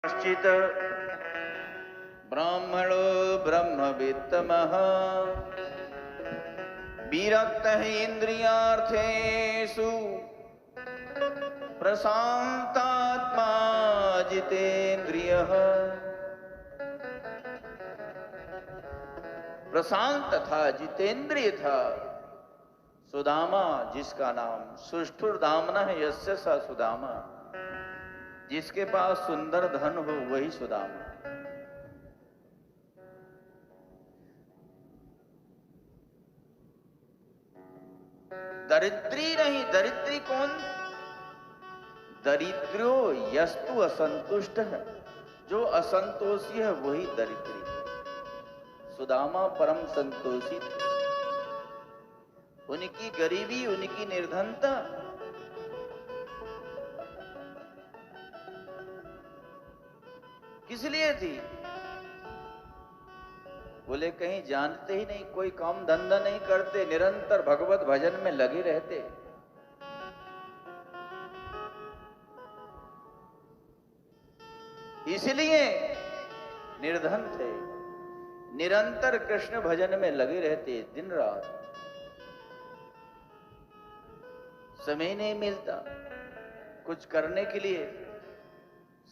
कश्चित् ब्राह्मणो ब्रह्मवित्तमः विरक्तः इन्द्रियार्थेषु प्रशान्तात्मा जितेन्द्रियः। प्रशांत था, जितेंद्रिय था सुदामा, जिसका नाम सुष्ठुर्दामना है यस्य स सुदामा। जिसके पास सुंदर धन हो वही सुदामा। दरिद्री नहीं, दरिद्री कौन? दरिद्रो यस्तु असंतुष्ट है, जो असंतोषी है वही दरिद्री। सुदामा परम संतोषी थे। उनकी गरीबी, उनकी निर्धनता किस लिए थी? बोले कहीं जानते ही नहीं, कोई काम धंधा नहीं करते, निरंतर भगवत भजन में लगे रहते। इसलिए निर्धन थे, निरंतर कृष्ण भजन में लगे रहते दिन रात। समय नहीं मिलता कुछ करने के लिए,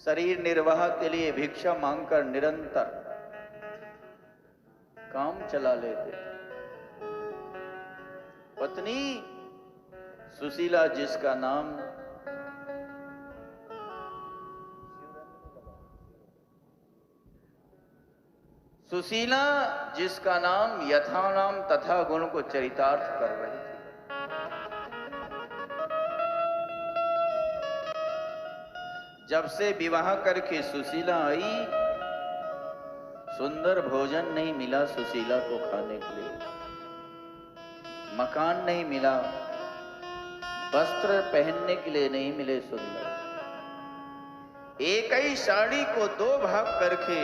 शरीर निर्वाह के लिए भिक्षा मांगकर निरंतर काम चला लेते। पत्नी सुशीला, जिसका नाम सुशीला, जिसका नाम यथा नाम तथा गुण को चरितार्थ कर रही थी। जब से विवाह करके सुशीला आई, सुंदर भोजन नहीं मिला सुशीला को खाने के लिए, मकान नहीं मिला, वस्त्र पहनने के लिए नहीं मिले सुंदर। एक ही साड़ी को दो भाग करके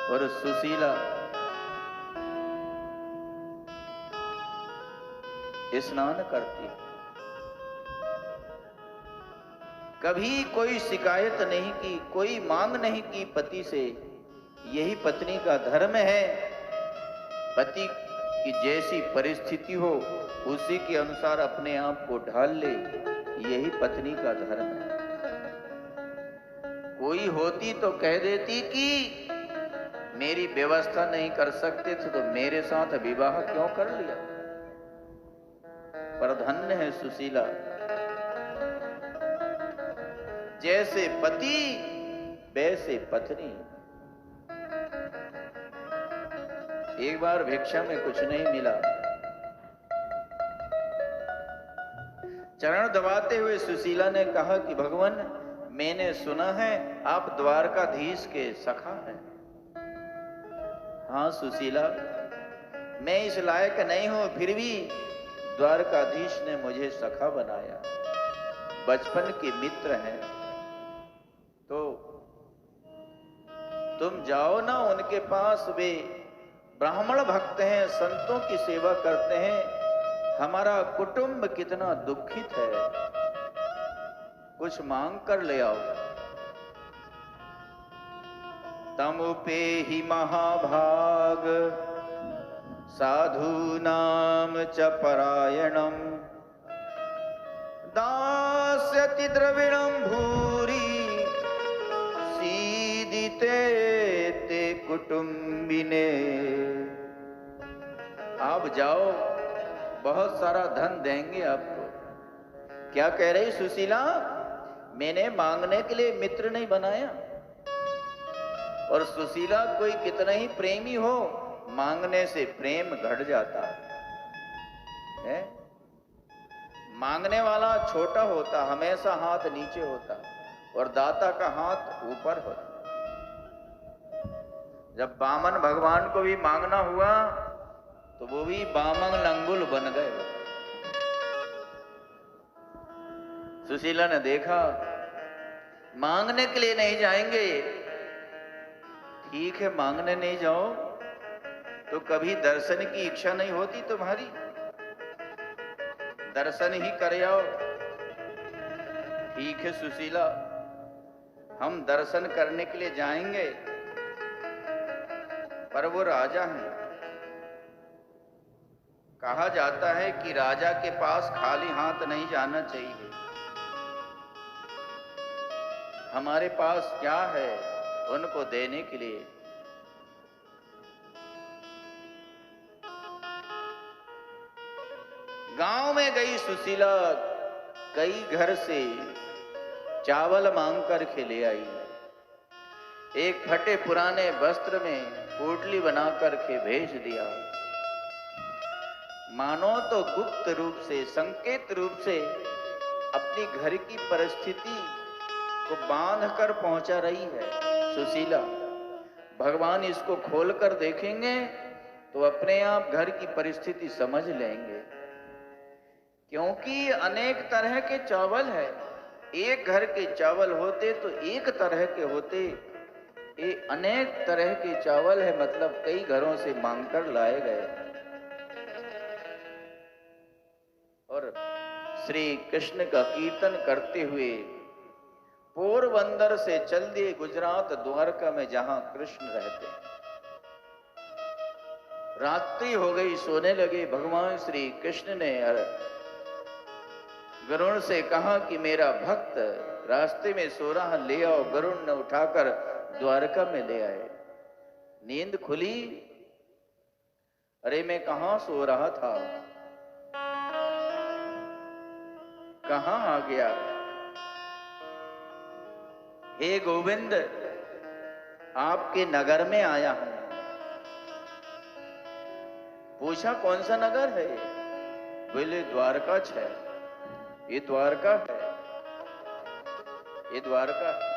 और सुशीला स्नान करती। कभी कोई शिकायत नहीं की, कोई मांग नहीं की पति से। यही पत्नी का धर्म है। पति की जैसी परिस्थिति हो उसी के अनुसार अपने आप को ढाल ले, यही पत्नी का धर्म है। कोई होती तो कह देती कि मेरी व्यवस्था नहीं कर सकते थे तो मेरे साथ विवाह क्यों कर लिया। पर धन्य है सुशीला, जैसे पति वैसे पत्नी। एक बार भिक्षा में कुछ नहीं मिला, चरण दबाते हुए सुशीला ने कहा कि भगवान, मैंने सुना है आप द्वारकाधीश के सखा हैं। हाँ सुशीला, मैं इस लायक नहीं हूं, फिर भी द्वारकाधीश ने मुझे सखा बनाया। बचपन के मित्र हैं, तो तुम जाओ ना उनके पास। वे ब्राह्मण भक्त हैं, संतों की सेवा करते हैं। हमारा कुटुंब कितना दुखित है, कुछ मांग कर ले आओ। तमुपे ही महाभाग साधूनाम च परायणम दास्यति द्रविणम भूरि सीदिते ते कुटुंबिने। आप जाओ, बहुत सारा धन देंगे आपको। क्या कह रही सुशीला? मैंने मांगने के लिए मित्र नहीं बनाया। और सुशीला कोई कितना ही प्रेमी हो, मांगने से प्रेम घट जाता है। मांगने वाला छोटा होता, हमेशा हाथ नीचे होता, और दाता का हाथ ऊपर होता। जब वामन भगवान को भी मांगना हुआ तो वो भी वामन लंगुल बन गए। सुशीला ने देखा मांगने के लिए नहीं जाएंगे। ठीक है, मांगने नहीं जाओ तो कभी दर्शन की इच्छा नहीं होती तुम्हारी? दर्शन ही कर आओ। ठीक है सुशीला, हम दर्शन करने के लिए जाएंगे, पर वो राजा हैं। कहा जाता है कि राजा के पास खाली हाथ नहीं जाना चाहिए। हमारे पास क्या है उनको देने के लिए। गांव में गई सुशीला, कई घर से चावल मांग कर के ले आई। एक फटे पुराने वस्त्र में पोटली बना कर के भेज दिया। मानो तो गुप्त रूप से, संकेत रूप से अपनी घर की परिस्थिति को बांध कर पहुंचा रही है सुशीला। भगवान इसको खोल कर देखेंगे तो अपने आप घर की परिस्थिति समझ लेंगे, क्योंकि अनेक तरह के चावल है। एक घर के चावल होते तो एक तरह के होते, ये अनेक तरह के चावल है, मतलब कई घरों से मांगकर लाए गए। और श्री कृष्ण का कीर्तन करते हुए पोरबंदर से चल दिए गुजरात द्वारका में, जहां कृष्ण रहते। रात्रि हो गई, सोने लगे। भगवान श्री कृष्ण ने गरुण से कहा कि मेरा भक्त रास्ते में सो रहा, ले आओ। गरुण ने उठाकर द्वारका में ले आए। नींद खुली, अरे मैं कहां सो रहा था, कहां आ गया। हे गोविंद, आपके नगर में आया हूं। पूछा कौन सा नगर है? बोले द्वारका है। ये द्वारका है, ये द्वारका है।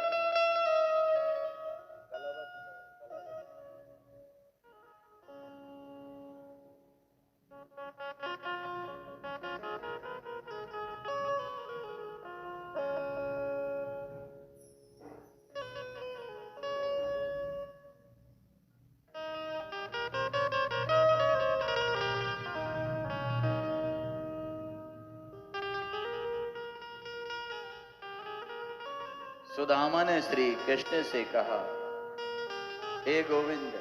सुदामा ने श्री कृष्ण से कहा, हे गोविंद,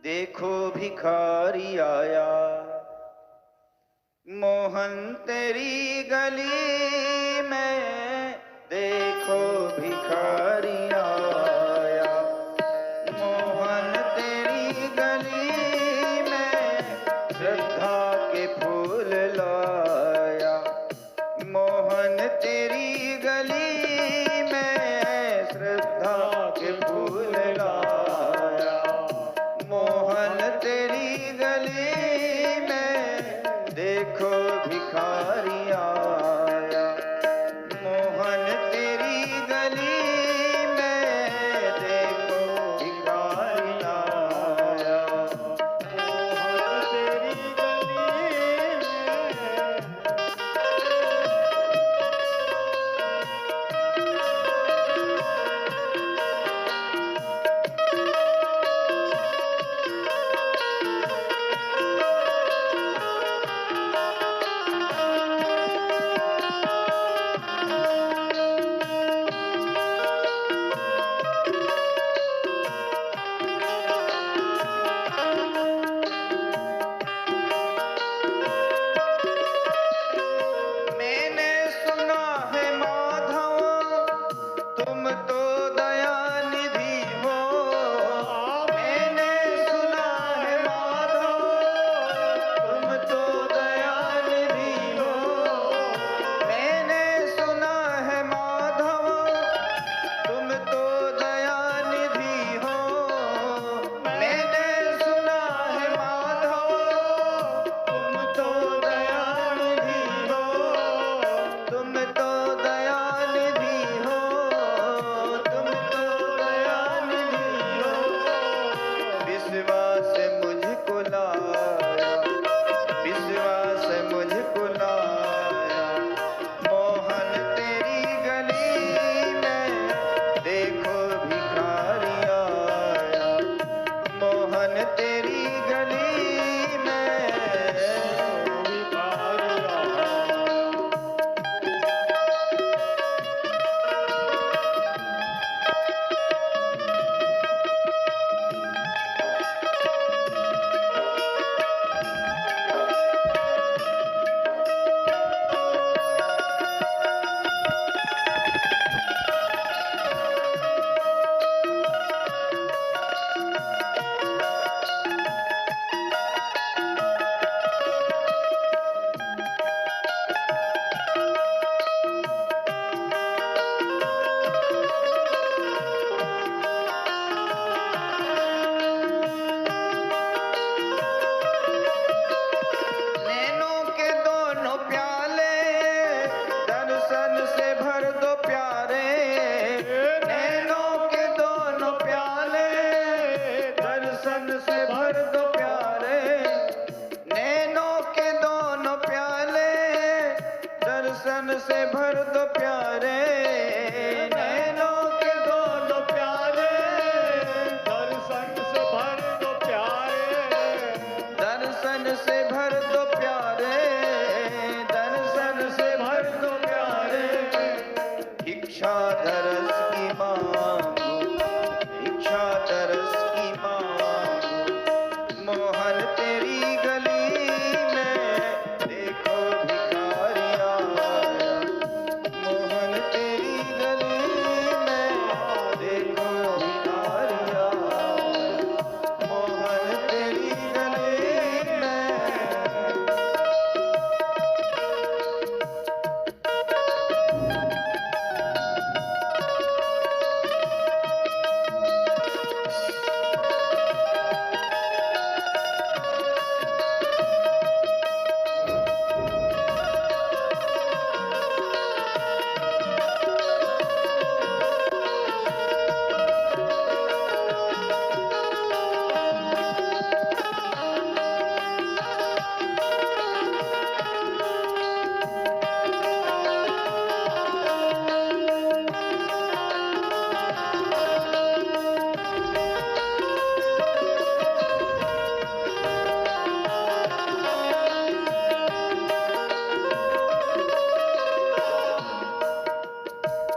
देखो भिखारी आया, मोहन तेरी गली में। देखो भिखारी आया, मोहन तेरी गली में। श्रद्धा के फूल लाया, मोहन तेरी गली में। श्रद्धा के फूल लाया, मोहन तेरी गली में। देखो भिखारी आया, मोहन तेरी गली में। देखो भिखारी आया, मोहन तेरी गली में। से भर दो प्यारे, नैनों के दोनों प्यारे, दर्शन से भर दो प्यारे, दर्शन से भर दो प्यारे, दर्शन से भर दो प्यारे। भिक्षा दरस की मांगू, भिक्षा दरस की मांगू, मोहन तेरी गली में देखो भिखारी आया, मोहन तेरी गली में देखो भिखारी आया, मोहन तेरी गली में।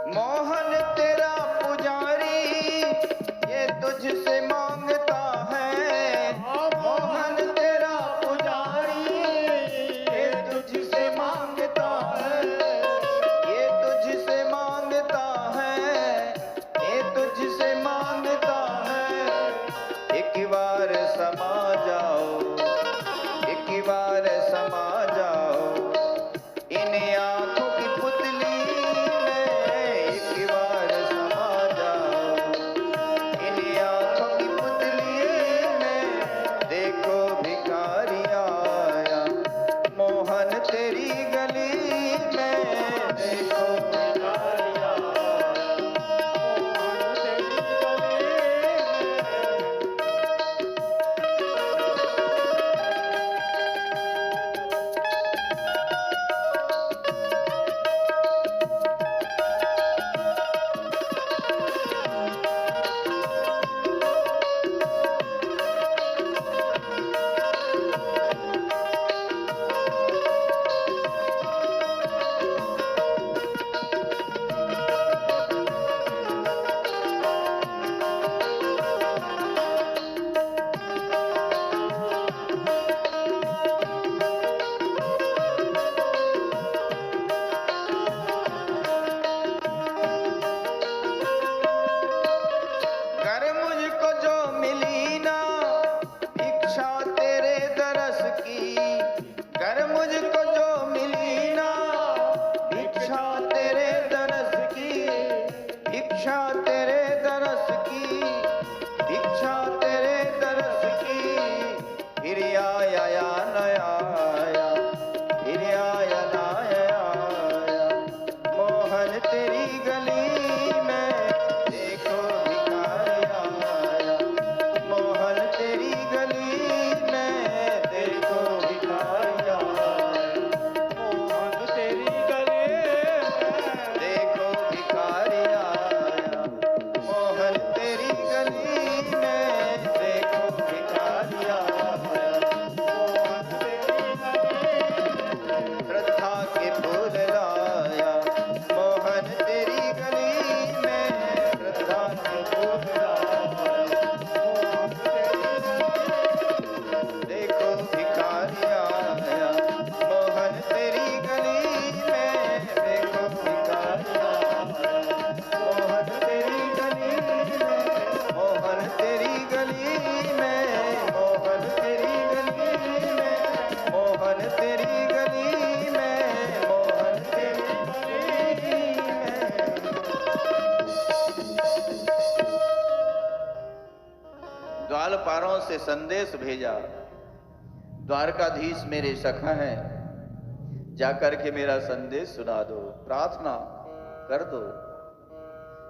मोहन तेरा पुजारी ये तुझसे मांगता है, मोहन तेरा पुजारी ये तुझसे मांगता है, ये तुझसे मांगता है, ये तुझसे मांगता है। एक बार समा जाओ, एक बार समा जाओ इन आंखों की पुतली में, एक बार समा जाओ इन आंखों की पुतली में। देखो भिखारी आया मोहन तेरी गली में, देखो भिखारी आया मोहन तेरी गली में। कर मुझको जो मिली ना भिक्षा तेरे दरस की, कर मुझको जो मिली ना भिक्षा तेरे दरस की, भिक्षा तेरे दरस की, भिक्षा तेरे दरस की। फिर आया या न आया, फिर आया ना आया, मोहन तेरी गली में देखो भिखारी आया, मोहन तेरी गली में देखो भिखारी आया, मोहन तेरी गली में देखो भिखारी आया, मोहन तेरी गली में देखो भिखारी आया, मोहन तेरी गली में श्रद्धा के फूल लाया, मोहन तेरी गली में श्रद्धा के फूल लाया, मोहन तेरी गली में देखो भिखारी आया, मोहन तेरी गली में देखो भिखारी आया, मोहन तेरी गली में, मोहन तेरी गली में, मोहन तेरी गली में, मोहन तेरी गली में, मोहन तेरी गली में। द्वारपालों से संदेश भेजा, द्वारकाधीश मेरे सखा हैं, जाकर के मेरा संदेश सुना दो, प्रार्थना कर दो।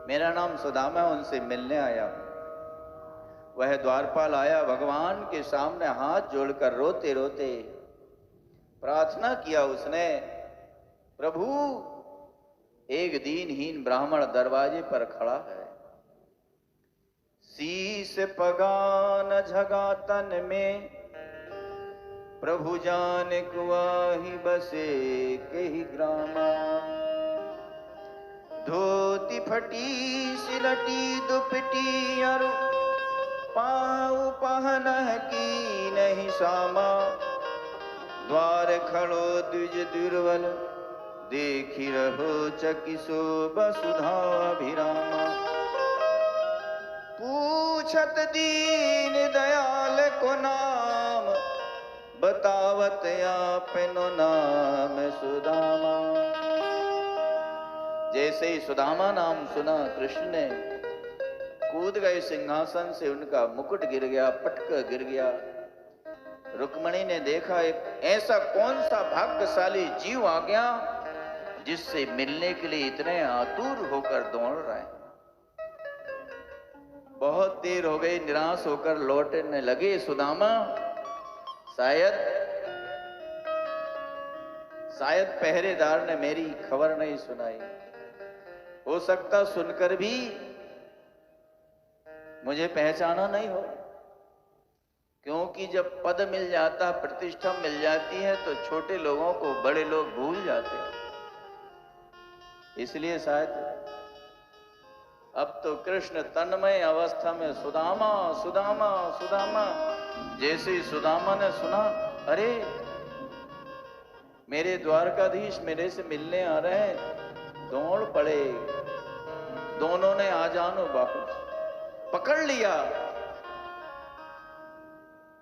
मेरा नाम सुदामा, उनसे मिलने आया हूं। वह द्वारपाल आया, भगवान के सामने हाथ जोड़कर रोते रोते प्रार्थना किया उसने, प्रभु एक दीनहीन ब्राह्मण दरवाजे पर खड़ा है। शीस पगान झगा तन में, प्रभु जान कुआही बसे कही ग्रामा। धोती फटी सिलटी दुपटी अरु, पाऊ पहन की नहीं सामा। द्वार खड़ो द्विज दुर्बल, देखी रहो चकिसो वसुधा अभिरामा। पूछत दीन दयाल को नाम, बतावत आपनो नाम सुदामा। जैसे ही सुदामा नाम सुना, कृष्ण ने कूद गए सिंहासन से, उनका मुकुट गिर गया, पटक गिर गया। रुक्मणी ने देखा एक ऐसा कौन सा भाग्यशाली जीव आ गया जिससे मिलने के लिए इतने आतुर होकर दौड़ रहे हैं। बहुत देर हो गई, निराश होकर लौटने लगे सुदामा। शायद पहरेदार ने मेरी खबर नहीं सुनाई। हो सकता सुनकर भी मुझे पहचाना नहीं हो, क्योंकि जब पद मिल जाता, प्रतिष्ठा मिल जाती है तो छोटे लोगों को बड़े लोग भूल जाते हैं। इसलिए शायद अब तो कृष्ण तन्मय अवस्था में सुदामा सुदामा सुदामा। जैसे ही सुदामा ने सुना, अरे मेरे द्वारकाधीश मेरे से मिलने आ रहे हैं, दौड़ पड़े। दोनों ने आजानो बाहु पकड़ लिया,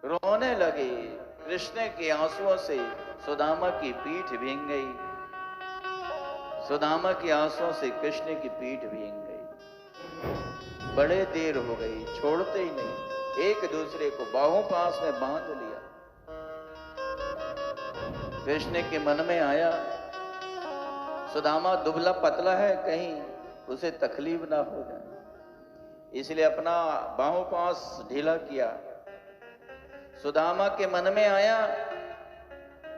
रोने लगे। कृष्ण के आंसुओं से सुदामा की पीठ भींग गई, सुदामा के आंसुओं से कृष्ण की पीठ भींग गई। बड़े देर हो गई, छोड़ते ही नहीं, एक दूसरे को बाहों पास में बांध लिया। कृष्ण के मन में आया, सुदामा दुबला पतला है, कहीं उसे तकलीफ ना हो जाए, इसलिए अपना बाहों पास ढीला किया। सुदामा के मन में आया,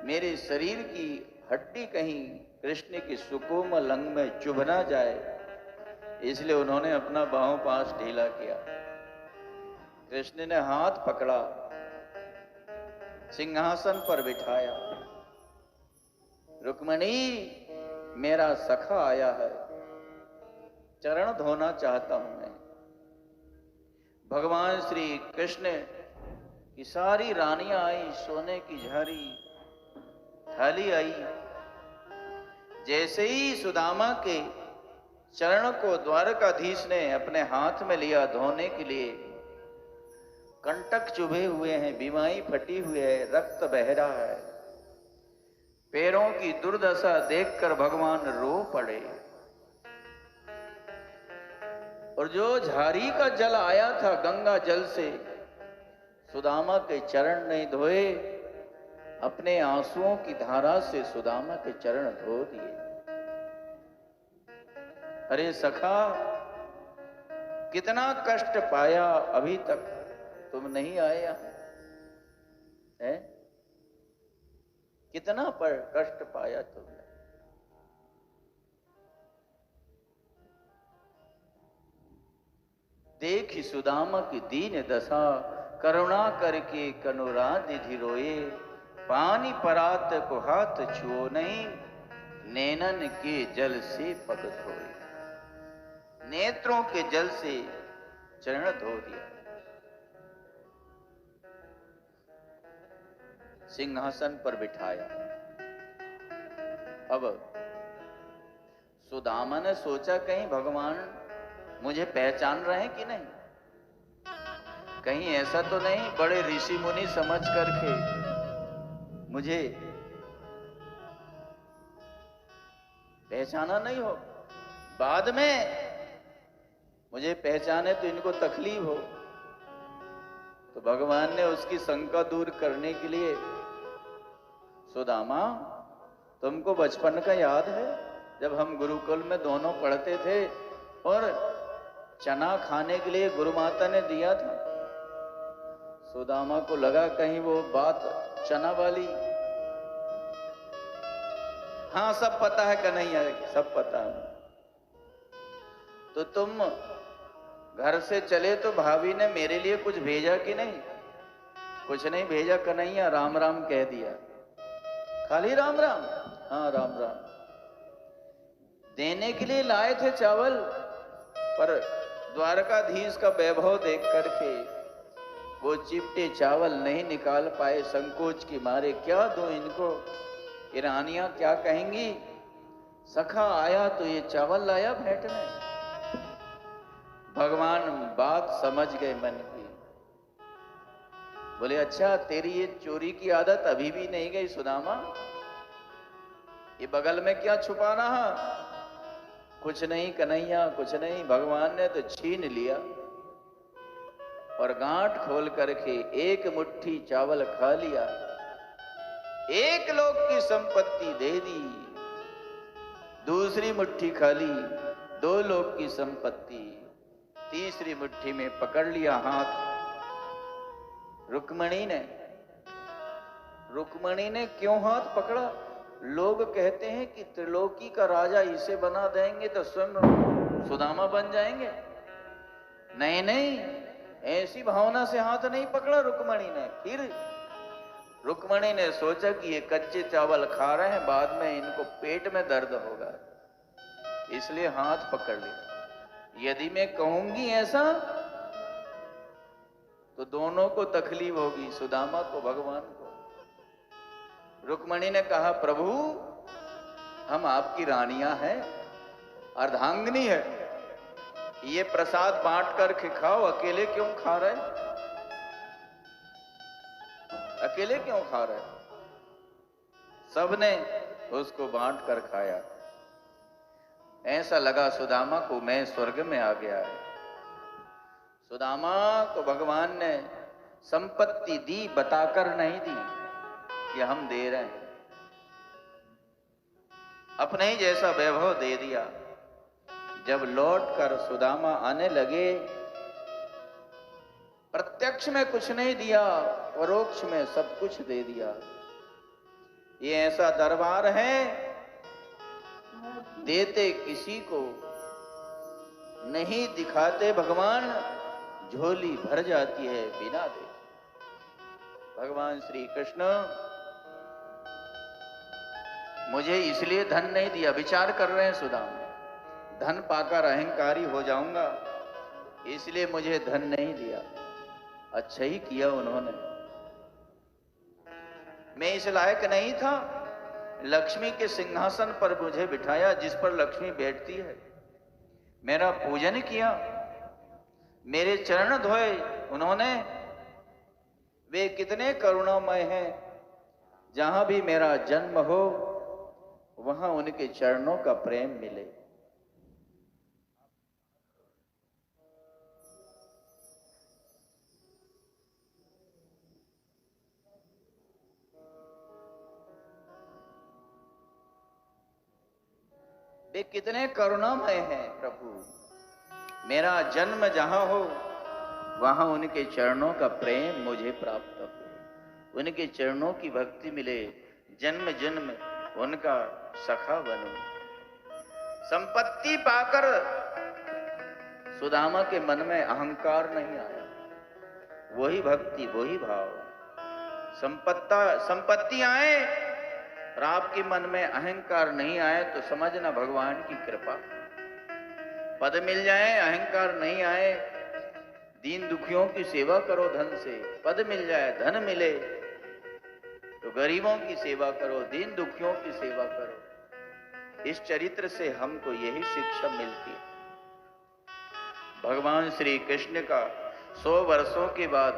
मेरे शरीर की हड्डी कहीं कृष्ण की सुकोमल अंग में चुभ ना जाए, इसलिए उन्होंने अपना बाहों पास ढीला किया। कृष्ण ने हाथ पकड़ा, सिंहासन पर बिठाया। रुक्मणी, मेरा सखा आया है, चरण धोना चाहता हूं मैं। भगवान श्री कृष्ण की सारी रानियां आई, सोने की झारी थाली आई। जैसे ही सुदामा के चरण को द्वारकाधीश ने अपने हाथ में लिया धोने के लिए, कंटक चुभे हुए हैं, बीमारी फटी हुई है, रक्त बह रहा है। पैरों की दुर्दशा देखकर भगवान रो पड़े। और जो झारी का जल आया था गंगा जल से, सुदामा के चरण नहीं धोए, अपने आंसुओं की धारा से सुदामा के चरण धो दिए। अरे सखा, कितना कष्ट पाया, अभी तक तुम नहीं आए यहां, है? कितना पर कष्ट पाया तुमने। देखी सुदामा की दीन दशा, करुणा करके कनुरा निधि रोए। पानी परात को हाथ छुओ नहीं, नैनन के जल से पग धोए। नेत्रों के जल से चरण धो दिया। सिंहासन पर बिठाया। अब सुदामा ने सोचा, कहीं भगवान मुझे पहचान रहे हैं कि नहीं, कहीं ऐसा तो नहीं बड़े ऋषि मुनि समझ करके मुझे पहचाना नहीं हो, बाद में मुझे पहचाने तो इनको तकलीफ हो। तो भगवान ने उसकी शंका दूर करने के लिए, सुदामा, तुमको बचपन का याद है जब हम गुरुकुल में दोनों पढ़ते थे और चना खाने के लिए गुरु माता ने दिया था? सुदामा को लगा कहीं वो बात चना वाली। हाँ, सब पता है कन्हैया, सब पता है। तो तुम घर से चले तो भाभी ने मेरे लिए कुछ भेजा कि नहीं? कुछ नहीं भेजा कन्हैया, राम राम कह दिया। खाली राम राम? हाँ राम राम। देने के लिए लाए थे चावल, पर द्वारकाधीश का वैभव देख करके वो चिपटे चावल नहीं निकाल पाए, संकोच के मारे। क्या दूं इनको, ये रानियां क्या कहेंगी? सखा आया तो ये चावल लाया भेंटने। भगवान बात समझ गए मन की, बोले अच्छा तेरी ये चोरी की आदत अभी भी नहीं गई सुदामा? ये बगल में क्या छुपा रहा? कुछ नहीं कन्हैया, कुछ नहीं, भगवान ने तो छीन लिया और गांठ खोल करके एक मुट्ठी चावल खा लिया। एक लोक की संपत्ति दे दी, दूसरी मुट्ठी खा ली 2 लोक की संपत्ति, तीसरी मुट्ठी में पकड़ लिया हाथ रुक्मणी ने। रुक्मणी ने क्यों हाथ पकड़ा? लोग कहते हैं कि त्रिलोकी का राजा इसे बना देंगे तो स्वयं सुदामा बन जाएंगे। नहीं नहीं, ऐसी भावना से हाथ नहीं पकड़ा रुक्मणी ने। फिर रुक्मणी ने सोचा कि ये कच्चे चावल खा रहे हैं, बाद में इनको पेट में दर्द होगा, इसलिए हाथ पकड़ लिया। यदि मैं कहूंगी ऐसा तो दोनों को तकलीफ होगी, सुदामा को, भगवान को। रुक्मणी ने कहा प्रभु हम आपकी रानियां हैं, अर्धांगिनी है, ये प्रसाद बांट कर के खाओ, अकेले क्यों खा रहे? अकेले क्यों खा रहे? सबने उसको बांट कर खाया। ऐसा लगा सुदामा को मैं स्वर्ग में आ गया है। सुदामा को भगवान ने संपत्ति दी, बताकर नहीं दी कि हम दे रहे हैं, अपने ही जैसा वैभव दे दिया। जब लौटकर सुदामा आने लगे, प्रत्यक्ष में कुछ नहीं दिया, परोक्ष में सब कुछ दे दिया। ये ऐसा दरबार है, देते किसी को नहीं दिखाते भगवान, झोली भर जाती है बिना दे। भगवान श्री कृष्ण मुझे इसलिए धन नहीं दिया, विचार कर रहे हैं सुदामा, धन पाकर अहंकारी हो जाऊंगा, इसलिए मुझे धन नहीं दिया। अच्छा ही किया उन्होंने, मैं इस लायक नहीं था। लक्ष्मी के सिंहासन पर मुझे बिठाया, जिस पर लक्ष्मी बैठती है, मेरा पूजन किया, मेरे चरण धोए उन्होंने। वे कितने करुणामय हैं, जहां भी मेरा जन्म हो वहां उनके चरणों का प्रेम मिले। वे कितने करुणामय हैं प्रभु, मेरा जन्म जहां हो वहां उनके चरणों का प्रेम मुझे प्राप्त हो, उनके चरणों की भक्ति मिले, जन्म जन्म उनका सखा बनूं। संपत्ति पाकर सुदामा के मन में अहंकार नहीं आया, वही भक्ति वही भाव। संपत्ति आए और आपके मन में अहंकार नहीं आए तो समझना भगवान की कृपा। पद मिल जाए, अहंकार नहीं आए, दीन दुखियों की सेवा करो धन से। पद मिल जाए, धन मिले तो गरीबों की सेवा करो, दीन दुखियों की सेवा करो। इस चरित्र से हमको यही शिक्षा मिलती है। भगवान श्री कृष्ण का 100 वर्षों के बाद